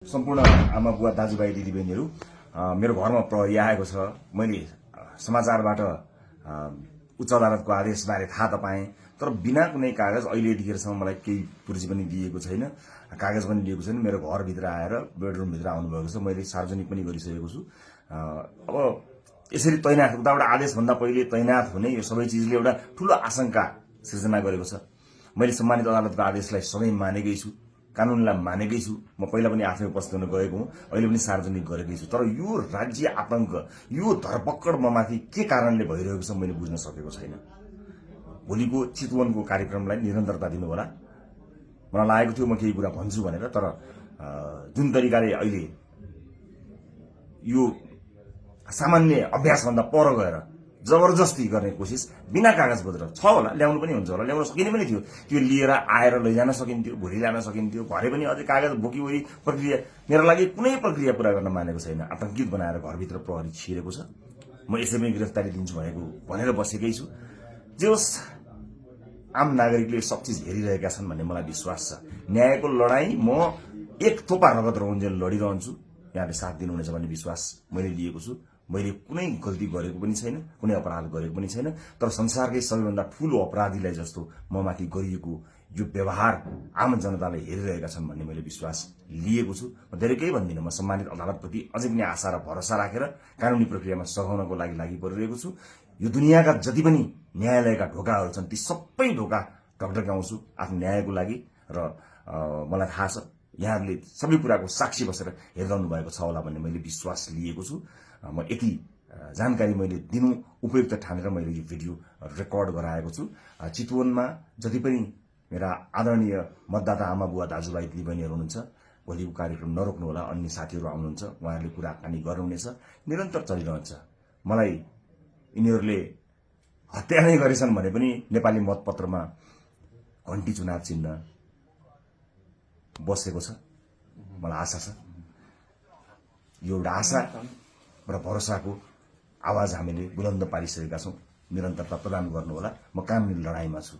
सम्पूर्ण आमा बुवा दाजुभाइ दिदीबहिनीहरू मेरो घरमा प्रहरी आएको छ। मैले समाचारबाट उच्च अदालतको आदेशबारे थाहा त पाएँ, तर बिना कुनै कागज अहिले यतिखेरसम्म मलाई केही पुर्जी पनि दिएको छैन, कागज पनि दिएको छैन। मेरो घरभित्र आएर बेडरुमभित्र आउनुभएको छ, मैले सार्वजनिक पनि गरिसकेको छु। अब यसरी तैनाथ उताबाट आदेशभन्दा पहिले तैनाथ हुने यो सबै चिजले एउटा ठूलो आशंका सृजना गरेको छ। मैले सम्मानित अदालतको आदेशलाई सधैँ मानेकै छु, कानूनलाई मानेकै छु। म पहिला पनि आफै उपस्थित हुन गएको हुँ, अहिले पनि सार्वजनिक गरेकै छु। तर यो राज्य आतंक, यो धरपकड ममाथि के कारणले भइरहेको छ मैले बुझ्न सकेको छैन। भोलिको चितवनको कार्यक्रमलाई निरन्तरता दिनुहोला। मलाई लागेको थियो म केही कुरा भन्छु भनेर, तर जुन तरिकाले अहिले यो सामान्य अभ्यासभन्दा पर गएर जबरजस्ती गर्ने कोसिस बिना कागजपत्र छ होला, ल्याउनु पनि हुन्छ होला, ल्याउन सकिने पनि थियो। त्यो लिएर आएर लैजान सकिन्थ्यो, भोलि ल्याउन सकिन्थ्यो। घरै पनि अझै कागज बोकीवरी प्रक्रिया मेरो लागि कुनै प्रक्रिया पूरा गर्न मानेको छैन। आतंकित बनाएर घरभित्र प्रहरी छिरेको छ। म यसै पनि गिरफ्तारी दिन्छु भनेर बसेकै छु। जे होस्, आम नागरिकले सब चिज हेरिरहेका छन् भन्ने मलाई विश्वास छ। न्यायको लडाईँ म एक थोपा रगत रहुन्जेल लडिरहन्छु। यहाँले साथ दिनुहुनेछ भन्ने विश्वास मैले लिएको छु। मैले कुनै गल्ती गरेको पनि छैन, कुनै अपराध गरेको पनि छैन, तर संसारकै सबैभन्दा ठूलो अपराधीलाई जस्तो ममाथि गरिएको यो व्यवहार आम जनताले हेरिरहेका छन् भन्ने मैले विश्वास लिएको छु। म धेरै केही भन्दिनँ। म सम्मानित अदालतप्रति अझै पनि आशा र भरोसा राखेर कानूनी प्रक्रियामा सघाउनको लागि परिरहेको छु। यो दुनियाँका जति पनि न्यायालयका ढोकाहरू छन्, ती सबै ढोका ढकढक्याउँछु आफ्नो न्यायको लागि। र मलाई थाहा छ यहाँहरूले सबै कुराको साक्षी बसेर हेरिरहनु भएको छ होला भन्ने मैले विश्वास लिएको छु। म यति जानकारी मैले दिनु उपयुक्त ठानेर मैले यो भिडियो रेकर्ड गराएको छु। चितवनमा जति पनि मेरा आदरणीय मतदाता आमा बुवा दाजुभाइ दिदीबहिनीहरू हुनुहुन्छ, भोलिको कार्यक्रम नरोक्नुहोला। अन्य साथीहरू आउनुहुन्छ, उहाँहरूले कुराकानी गर्नुहुनेछ, निरन्तर चलिरहन्छ। मलाई यिनीहरूले हत्या नै गरेछन् भने पनि नेपाली मतपत्रमा घण्टी चुनाव चिन्ह बसेको छ। मलाई आशा छ, यो एउटा आशा र भरोसाको आवाज हामीले बुलन्द पारिसकेका छौँ। निरन्तरता प्रदान गर्नुहोला। म कानुनी लडाईँमा छु।